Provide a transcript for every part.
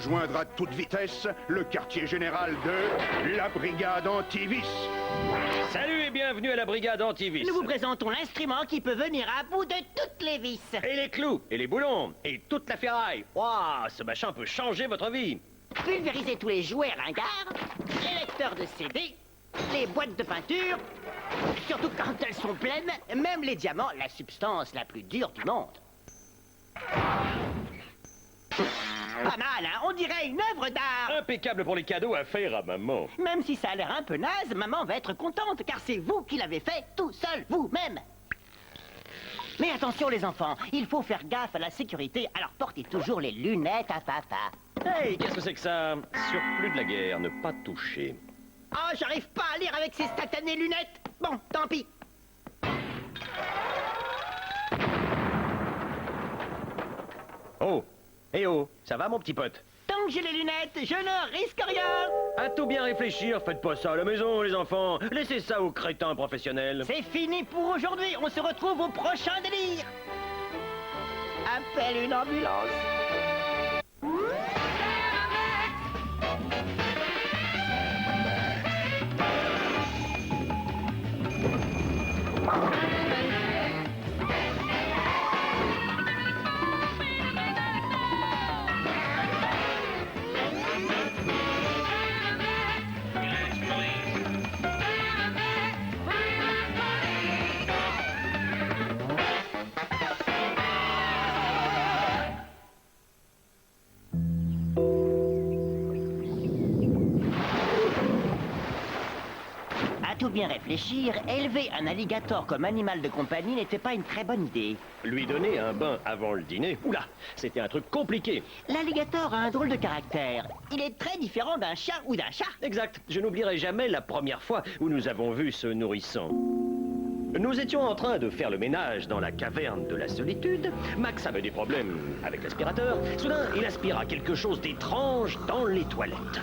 rejoindre à toute vitesse le quartier général de la brigade Antivis. Salut et bienvenue à la brigade Antivis. Nous vous présentons l'instrument qui peut venir à bout de toutes les vis. Et les clous, et les boulons, et toute la ferraille. Waouh, ce machin peut changer votre vie. Pulvériser tous les jouets ringards, les lecteurs de CD, les boîtes de peinture, surtout quand elles sont pleines, même les diamants, la substance la plus dure du monde. Pas mal, hein? On dirait une œuvre d'art. Impeccable pour les cadeaux à faire à maman. Même si ça a l'air un peu naze, maman va être contente, car c'est vous qui l'avez fait tout seul, vous-même. Mais attention les enfants, il faut faire gaffe à la sécurité, alors portez toujours les lunettes à papa. Hey, qu'est-ce que c'est que ça? Surplus de la guerre, ne pas toucher. Oh, j'arrive pas à lire avec ces satanées lunettes. Bon, tant pis. Oh, eh oh, ça va mon petit pote? Tant que j'ai les lunettes, je ne risque rien. À tout bien réfléchir, faites pas ça à la maison les enfants. Laissez ça aux crétins professionnels. C'est fini pour aujourd'hui, on se retrouve au prochain délire. Appelle une ambulance. À tout bien réfléchir, élever un alligator comme animal de compagnie n'était pas une très bonne idée. Lui donner un bain avant le dîner, oula, c'était un truc compliqué. L'alligator a un drôle de caractère. Il est très différent d'un chat ou d'un chat. Exact, je n'oublierai jamais la première fois où nous avons vu ce nourrisson. Nous étions en train de faire le ménage dans la caverne de la solitude. Max avait des problèmes avec l'aspirateur. Soudain, il aspira quelque chose d'étrange dans les toilettes.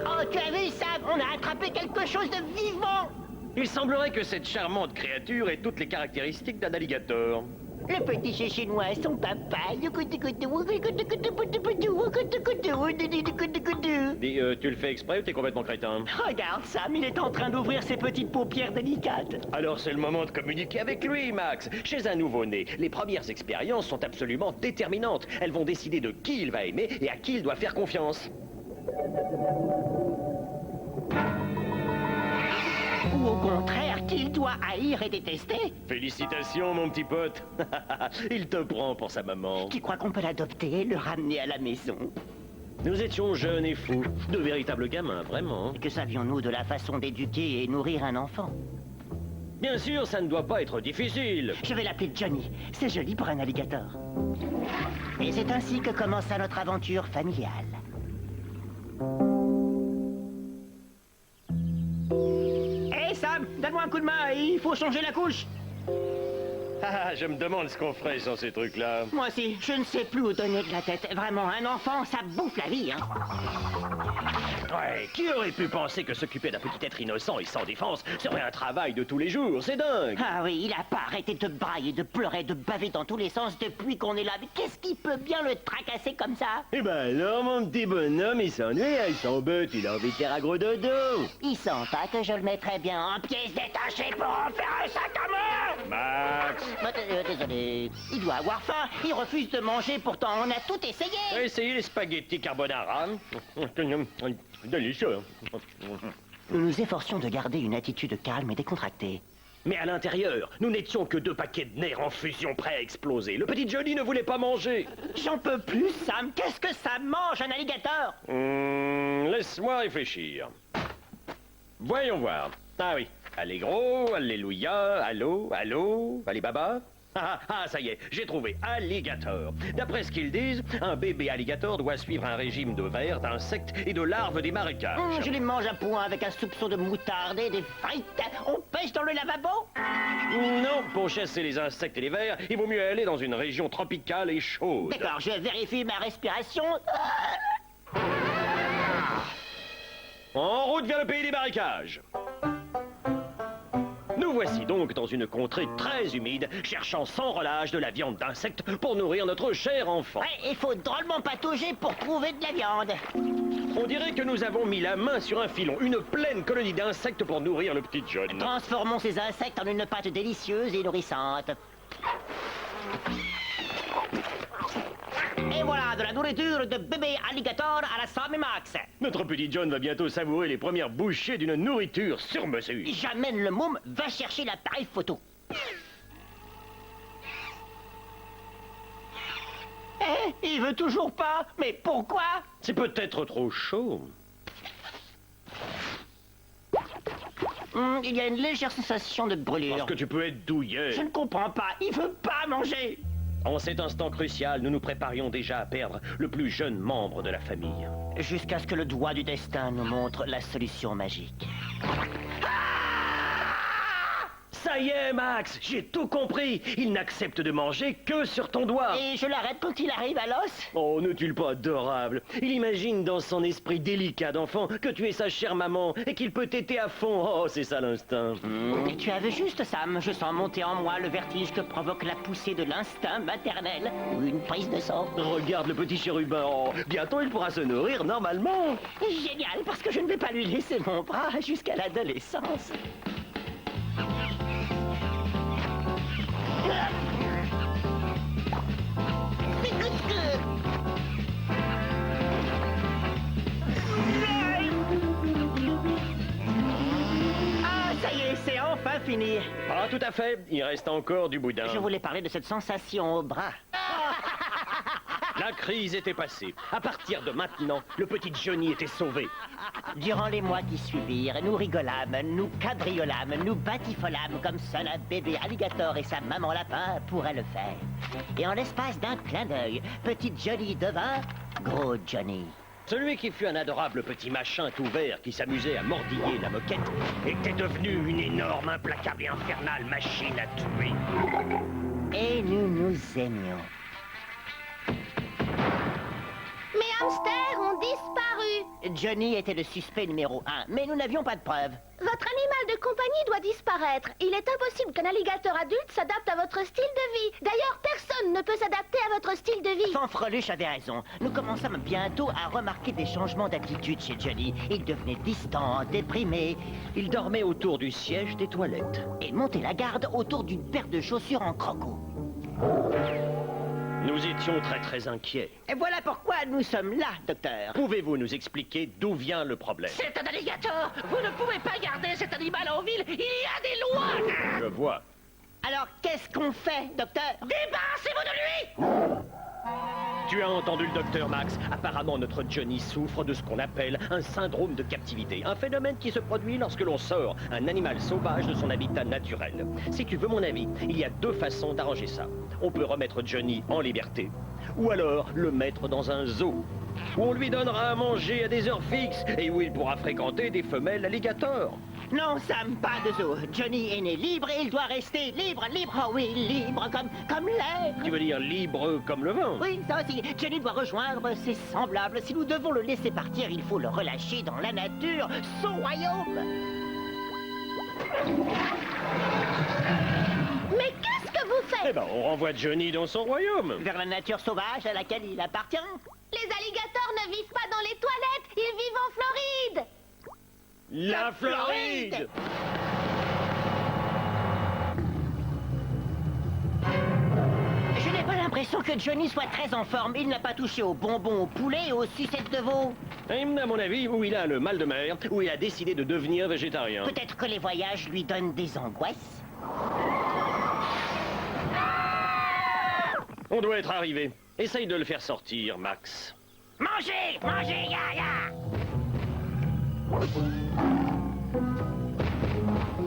Oh, tu as vu, Sam? On a attrapé quelque chose de vivant. Il semblerait que cette charmante créature ait toutes les caractéristiques d'un alligator. Le petit chat chinois, son papa. Dis, tu le fais exprès ou t'es complètement crétin? Regarde, Sam, il est en train d'ouvrir ses petites paupières délicates. Alors c'est le moment de communiquer avec lui, Max. Chez un nouveau-né, les premières expériences sont absolument déterminantes. Elles vont décider de qui il va aimer et à qui il doit faire confiance. Ou au contraire, qu'il doit haïr et détester. Félicitations, mon petit pote. Il te prend pour sa maman. Tu crois qu'on peut l'adopter et le ramener à la maison? Nous étions jeunes et fous. De véritables gamins, vraiment. Que savions-nous de la façon d'éduquer et nourrir un enfant? Bien sûr, ça ne doit pas être difficile. Je vais l'appeler Johnny. C'est joli pour un alligator. Et c'est ainsi que commença notre aventure familiale. Hé Sam, donne-moi un coup de main, il faut changer la couche. Ah, je me demande ce qu'on ferait sans ces trucs-là. Moi aussi, je ne sais plus où donner de la tête. Vraiment, un enfant, ça bouffe la vie, hein. Ouais, qui aurait pu penser que s'occuper d'un petit être innocent et sans défense serait un travail de tous les jours? C'est dingue. Ah oui, il a pas arrêté de brailler, de pleurer, de baver dans tous les sens depuis qu'on est là. Mais qu'est-ce qui peut bien le tracasser comme ça? Eh ben alors, mon petit bonhomme, il s'ennuie, il s'embête, il a envie de faire un gros dodo. Il sent pas que je le mettrais bien en pièces détachées pour en faire un sac à main. Max! Désolé. Il doit avoir faim. Il refuse de manger. Pourtant, on a tout essayé. Essayez les spaghettis carbonara. Délicieux. Nous nous efforcions de garder une attitude calme et décontractée. Mais à l'intérieur, nous n'étions que deux paquets de nerfs en fusion prêts à exploser. Le petit Johnny ne voulait pas manger. J'en peux plus, Sam. Qu'est-ce que ça mange, un alligator? Laisse-moi réfléchir. Voyons voir. Ah oui. Allegro, alléluia, allô, allô, Alibaba. Ça y est, j'ai trouvé alligator. D'après ce qu'ils disent, un bébé alligator doit suivre un régime de vers, d'insectes et de larves des marécages. Je les mange à point avec un soupçon de moutarde et des frites. On pêche dans le lavabo? Non, pour chasser les insectes et les vers, il vaut mieux aller dans une région tropicale et chaude. D'accord, je vérifie ma respiration. En route vers le pays des marécages. Nous voici donc dans une contrée très humide, cherchant sans relâche de la viande d'insectes pour nourrir notre cher enfant. Ouais, il faut drôlement patauger pour trouver de la viande. On dirait que nous avons mis la main sur un filon, une pleine colonie d'insectes pour nourrir le petit John. Transformons ces insectes en une pâte délicieuse et nourrissante. Et voilà, de la nourriture de bébé alligator à la Sammy Max. Notre petit John va bientôt savourer les premières bouchées d'une nourriture sur mesure. J'amène le môme, va chercher l'appareil photo. Il veut toujours pas. Mais pourquoi? C'est peut-être trop chaud. Il y a une légère sensation de brûlure. Parce que tu peux être douillet. Je ne comprends pas. Il veut pas manger. En cet instant crucial, nous nous préparions déjà à perdre le plus jeune membre de la famille. Jusqu'à ce que le doigt du destin nous montre la solution magique. Ça y est, Max, j'ai tout compris. Il n'accepte de manger que sur ton doigt. Et je l'arrête quand il arrive à l'os? Oh, n'est-il pas adorable? Il imagine dans son esprit délicat d'enfant que tu es sa chère maman et qu'il peut t'aider à fond. Oh, c'est ça l'instinct. Tu avais juste, Sam. Je sens monter en moi le vertige que provoque la poussée de l'instinct maternel ou une prise de sang. Regarde le petit chérubin. Oh, bientôt il pourra se nourrir normalement. Génial, parce que je ne vais pas lui laisser mon bras jusqu'à l'adolescence. Ah, ça y est, c'est enfin fini. Ah, tout à fait. Il reste encore du boudin. Je voulais parler de cette sensation au bras. La crise était passée. À partir de maintenant, le petit Johnny était sauvé. Durant les mois qui suivirent, nous rigolâmes, nous cabriolâmes, nous batifolâmes comme seul un bébé alligator et sa maman lapin pourraient le faire. Et en l'espace d'un clin d'œil, petit Johnny devint gros Johnny. Celui qui fut un adorable petit machin tout vert qui s'amusait à mordiller la moquette était devenu une énorme, implacable et infernale machine à tuer. Et nous nous aimions. Mes hamsters ont disparu. Johnny était le suspect numéro 1, mais nous n'avions pas de preuves. Votre animal de compagnie doit disparaître. Il est impossible qu'un alligator adulte s'adapte à votre style de vie. D'ailleurs, personne ne peut s'adapter à votre style de vie. Fanfreluche avait raison. Nous commençâmes bientôt à remarquer des changements d'attitude chez Johnny. Il devenait distant, déprimé. Il dormait autour du siège des toilettes. Et montait la garde autour d'une paire de chaussures en croco. Nous étions très inquiets. Et voilà pourquoi nous sommes là, docteur. Pouvez-vous nous expliquer d'où vient le problème? C'est un alligator. Vous ne pouvez pas garder cet animal en ville. Il y a des lois. Je vois. Alors, qu'est-ce qu'on fait, docteur? Débarrassez-vous de lui! Tu as entendu le docteur Max. Apparemment, notre Johnny souffre de ce qu'on appelle un syndrome de captivité. Un phénomène qui se produit lorsque l'on sort un animal sauvage de son habitat naturel. Si tu veux mon avis, il y a deux façons d'arranger ça. On peut remettre Johnny en liberté, ou alors le mettre dans un zoo, où on lui donnera à manger à des heures fixes et où il pourra fréquenter des femelles alligators. Non, Sam, pas de zoo. Johnny est né libre et il doit rester libre, libre, oh oui, libre comme l'air. Tu veux dire libre comme le vent? Oui, ça aussi. Johnny doit rejoindre ses semblables. Si nous devons le laisser partir, il faut le relâcher dans la nature, son royaume. Mais qu'est-ce que vous faites? Eh ben, on renvoie Johnny dans son royaume. Vers la nature sauvage à laquelle il appartient. Les alligators ne vivent pas dans les toilettes. Ils vivent en Floride. La Floride! Je n'ai pas l'impression que Johnny soit très en forme. Il n'a pas touché aux bonbons, au poulet et aux sucettes de veau. À mon avis, où il a le mal de mer, où il a décidé de devenir végétarien. Peut-être que les voyages lui donnent des angoisses. On doit être arrivé. Essaye de le faire sortir, Max. Mangez! Mangez, ya, ya!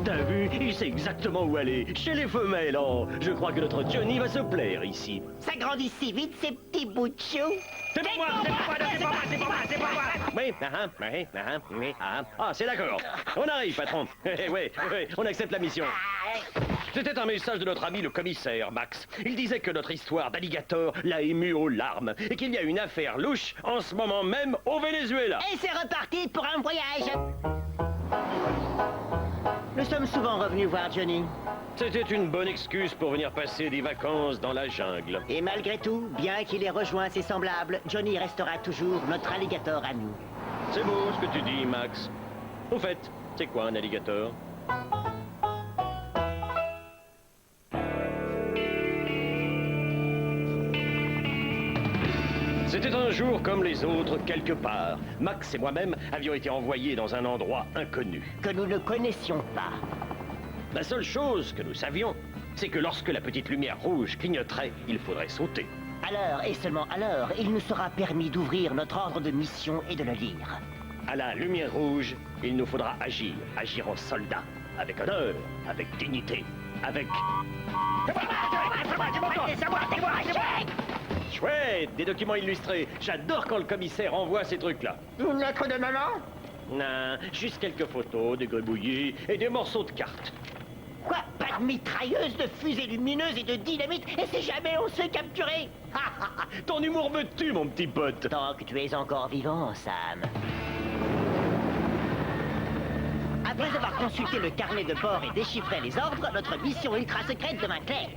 T'as vu? Il sait exactement où aller. Chez les femelles, oh. Je crois que notre Johnny va se plaire ici. Ça grandit si vite, ces petits bouts de chou. C'est pas moi, c'est pas moi, c'est pas moi, c'est pas moi, c'est pas moi. Oui, ah, c'est d'accord. On arrive, patron. Oui, on accepte la mission. C'était un message de notre ami le commissaire, Max. Il disait que notre histoire d'alligator l'a ému aux larmes et qu'il y a une affaire louche en ce moment même au Venezuela. Et c'est reparti pour un voyage. Nous sommes souvent revenus voir Johnny. C'était une bonne excuse pour venir passer des vacances dans la jungle. Et malgré tout, bien qu'il ait rejoint ses semblables, Johnny restera toujours notre alligator à nous. C'est beau ce que tu dis, Max. Au fait, c'est quoi un alligator? C'était un jour comme les autres, quelque part. Max et moi-même avions été envoyés dans un endroit inconnu. Que nous ne connaissions pas. La seule chose que nous savions, c'est que lorsque la petite lumière rouge clignoterait, il faudrait sauter. Alors, et seulement alors, il nous sera permis d'ouvrir notre ordre de mission et de le lire. À la lumière rouge, il nous faudra agir. Agir en soldat. Avec honneur, avec dignité, avec... Chouette, des documents illustrés. J'adore quand le commissaire envoie ces trucs-là. Une lettre de maman? Non, juste quelques photos, des gribouillis et des morceaux de cartes. Quoi? Pas de mitrailleuse, de fusée lumineuse et de dynamite, et si jamais on se fait capturer? Ton humour me tue, mon petit pote. Tant que tu es encore vivant, Sam. Après avoir consulté le carnet de bord et déchiffré les ordres, notre mission ultra-secrète devint claire.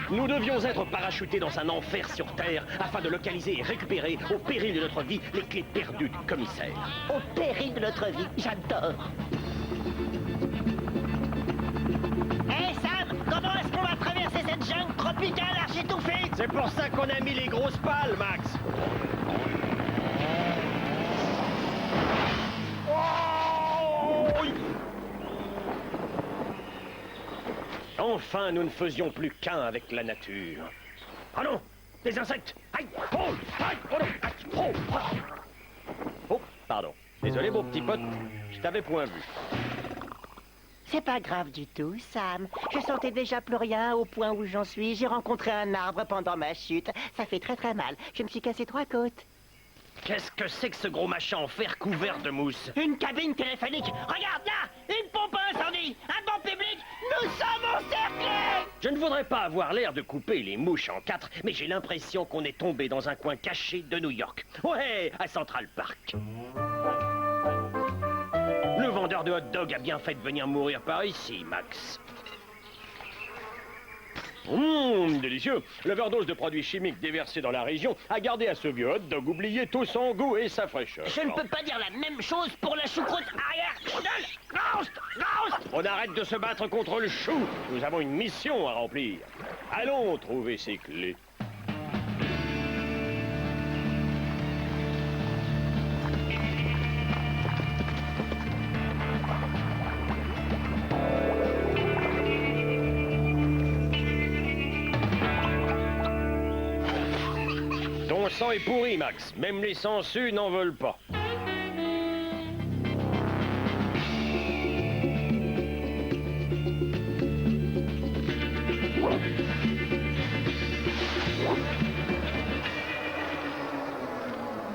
Nous devions être parachutés dans un enfer sur Terre afin de localiser et récupérer, au péril de notre vie, les clés perdues du commissaire. Au péril de notre vie, j'adore. Hé Sam, comment est-ce qu'on va traverser cette jungle tropicale archi-étouffée? C'est pour ça qu'on a mis les grosses pales, Max. Enfin, nous ne faisions plus qu'un avec la nature. Oh non, des insectes. Aïe, oh, aïe, oh non, aïe, oh, oh. Oh, pardon. Désolé, mon petit pote, je t'avais point vu. C'est pas grave du tout, Sam. Je sentais déjà plus rien au point où j'en suis. J'ai rencontré un arbre pendant ma chute. Ça fait très mal. Je me suis cassé 3 côtes. Qu'est-ce que c'est que ce gros machin en fer couvert de mousse? Une cabine téléphonique. Regarde là! Une pompe à incendie! Un banc public! Nous sommes encerclés! Je ne voudrais pas avoir l'air de couper les mouches en 4, mais j'ai l'impression qu'on est tombé dans un coin caché de New York. Ouais, à Central Park. Le vendeur de hot dog a bien fait de venir mourir par ici, Max. Délicieux. L'overdose de produits chimiques déversés dans la région a gardé à ce vieux hot dog oublié tout son goût et sa fraîcheur. Je ne peux pas dire la même chose pour la choucroute arrière. On arrête de se battre contre le chou. Nous avons une mission à remplir. Allons trouver ces clés. Ton sang est pourri, Max. Même les sangsues n'en veulent pas.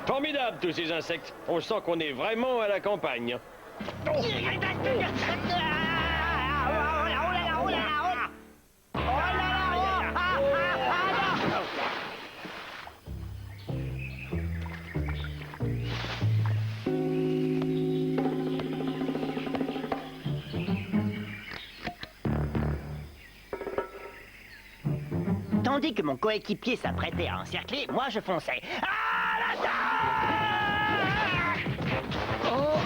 Formidable, tous ces insectes. On sent qu'on est vraiment à la campagne. Tandis que mon coéquipier s'apprêtait à encercler, moi je fonçais. Oh,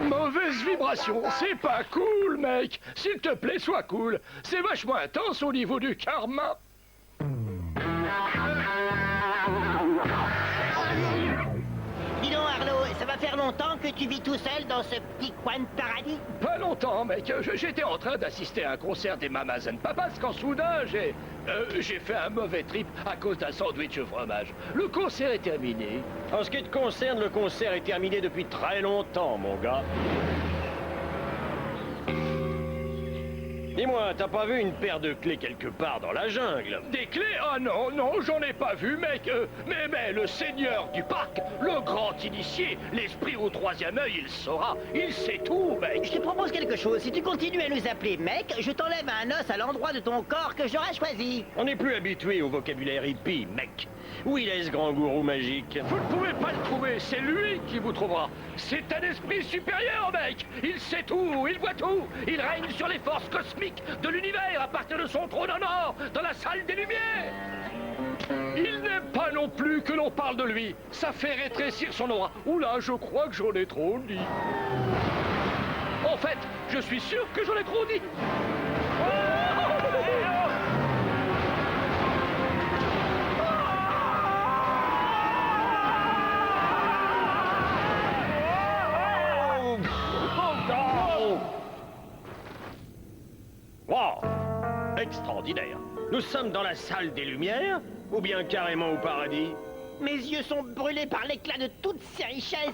mauvaise vibration, c'est pas cool, mec. S'il te plaît, sois cool. C'est vachement intense au niveau du karma. Dis donc Arlo, ça va faire longtemps que tu vis tout seul dans ce petit coin de paradis? Pas longtemps, mec. J'étais en train d'assister à un concert des Mamas and Papas quand soudain j'ai fait un mauvais trip à cause d'un sandwich au fromage. Le concert est terminé. En ce qui te concerne, le concert est terminé depuis très longtemps, mon gars. Dis-moi, t'as pas vu une paire de clés quelque part dans la jungle? Des clés? Ah non, non, j'en ai pas vu, mec. Mais le seigneur du parc, le grand initié, l'esprit au 3e œil, il saura. Il sait tout, mec. Je te propose quelque chose. Si tu continues à nous appeler mec, je t'enlève un os à l'endroit de ton corps que j'aurais choisi. On n'est plus habitué au vocabulaire hippie, mec. Où il est ce grand gourou magique? Vous ne pouvez pas le trouver, c'est lui qui vous trouvera. C'est un esprit supérieur, mec. Il sait tout, il voit tout. Il règne sur les forces cosmiques de l'univers à partir de son trône en or, dans la salle des Lumières. Il n'aime pas non plus que l'on parle de lui. Ça fait rétrécir son aura. Oula, je crois que j'en ai trop dit. En fait, je suis sûr que j'en ai trop dit. Wow! Extraordinaire. Nous sommes dans la salle des Lumières, ou bien carrément au paradis? Mes yeux sont brûlés par l'éclat de toutes ces richesses.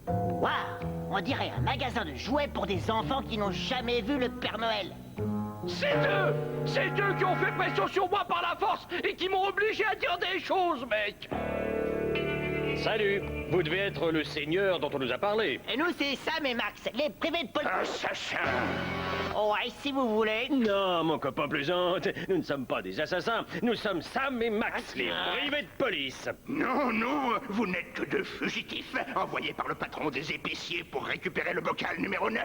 Waouh! On dirait un magasin de jouets pour des enfants qui n'ont jamais vu le Père Noël. C'est eux qui ont fait pression sur moi par la force et qui m'ont obligé à dire des choses, mec. Salut, vous devez être le seigneur dont on nous a parlé. Et nous, c'est Sam et Max, les privés de police. Assassin! Ouais, si vous voulez. Non, mon copain plaisante, nous ne sommes pas des assassins, nous sommes Sam et Max, les privés de police. Non, non, vous n'êtes que deux fugitifs envoyés par le patron des épiciers pour récupérer le bocal numéro 9.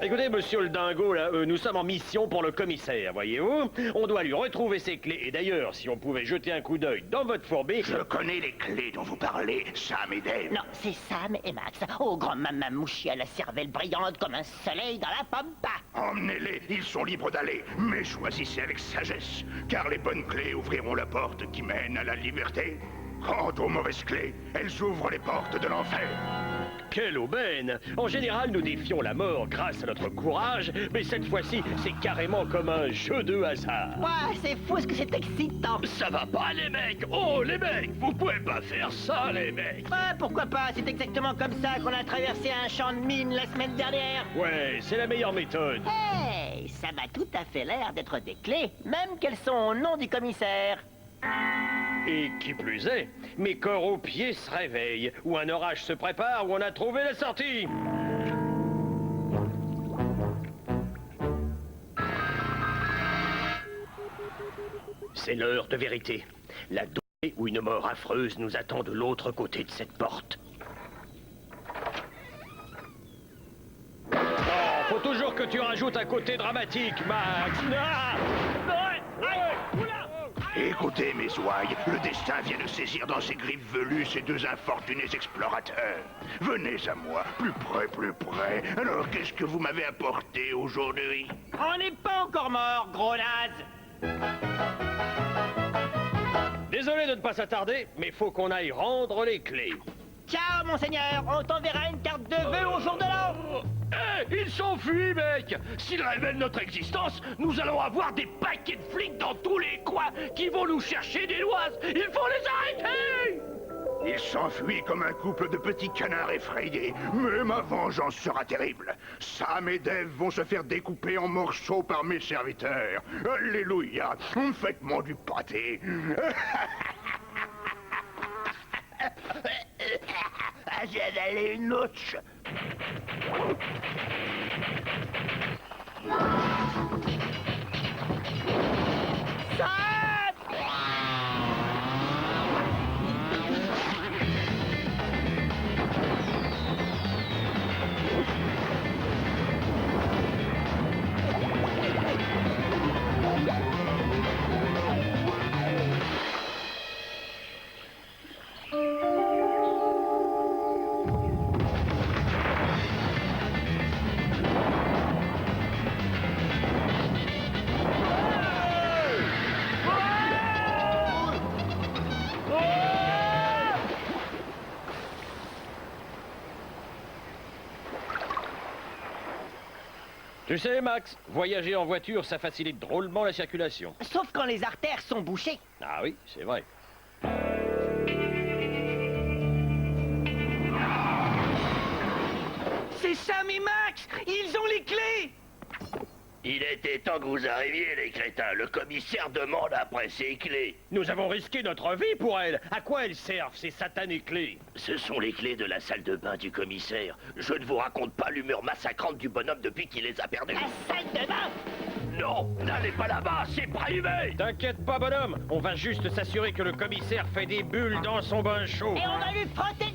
Écoutez, monsieur le dingo, là, nous sommes en mission pour le commissaire, voyez-vous? On doit lui retrouver ses clés. Et d'ailleurs, si on pouvait jeter un coup d'œil dans votre fourbi... Je connais les clés dont vous parlez, Sam et Dave. Non, c'est Sam et Max. Oh, grand maman mouchi à la cervelle brillante comme un soleil dans la pampa. Emmenez-les, ils sont libres d'aller, mais choisissez avec sagesse, car les bonnes clés ouvriront la porte qui mène à la liberté. Quant aux mauvaises clés, elles ouvrent les portes de l'enfer. Quelle aubaine! En général, nous défions la mort grâce à notre courage, mais cette fois-ci, c'est carrément comme un jeu de hasard. Ouais, c'est fou ce que c'est excitant. Ça va pas, les mecs. Oh, les mecs, vous pouvez pas faire ça, les mecs. Ouais, pourquoi pas? C'est exactement comme ça qu'on a traversé un champ de mine la semaine dernière. Ouais, c'est la meilleure méthode. Hey, ça m'a tout à fait l'air d'être des clés, même qu'elles sont au nom du commissaire. Et qui plus est, mes corps aux pieds se réveillent, ou un orage se prépare, ou on a trouvé la sortie. C'est l'heure de vérité. La donnée ou une mort affreuse nous attend de l'autre côté de cette porte. Oh, faut toujours que tu rajoutes un côté dramatique, Max. Ah! Écoutez, mes ouailles, le destin vient de saisir dans ses griffes velues ces deux infortunés explorateurs. Venez à moi, plus près, plus près. Alors, qu'est-ce que vous m'avez apporté aujourd'hui? On n'est pas encore mort, gros naze. Désolé de ne pas s'attarder, mais faut qu'on aille rendre les clés. Ciao, monseigneur. On t'enverra une carte de vœux au jour de l'an. Ils s'enfuient, mec. S'ils révèlent notre existence, nous allons avoir des paquets de flics dans tous les coins qui vont nous chercher des noises. Il faut les arrêter. Ils s'enfuient comme un couple de petits canards effrayés. Mais ma vengeance sera terrible. Sam et Dave vont se faire découper en morceaux par mes serviteurs. Alléluia. Faites-moi du pâté. J'ai avalé une ouche. Tu sais, Max, voyager en voiture, ça facilite drôlement la circulation. Sauf quand les artères sont bouchées. Ah oui, c'est vrai. C'est Sam et Max. Ils ont les clés. Il était temps que vous arriviez, les crétins. Le commissaire demande après ses clés. Nous avons risqué notre vie pour elles. À quoi elles servent, ces satanées clés? Ce sont les clés de la salle de bain du commissaire. Je ne vous raconte pas l'humeur massacrante du bonhomme depuis qu'il les a perdues. La salle de bain. Non, Non, n'allez pas là-bas, c'est pas humain. T'inquiète pas, bonhomme. On va juste s'assurer que le commissaire fait des bulles dans son bain chaud. Et on va lui frotter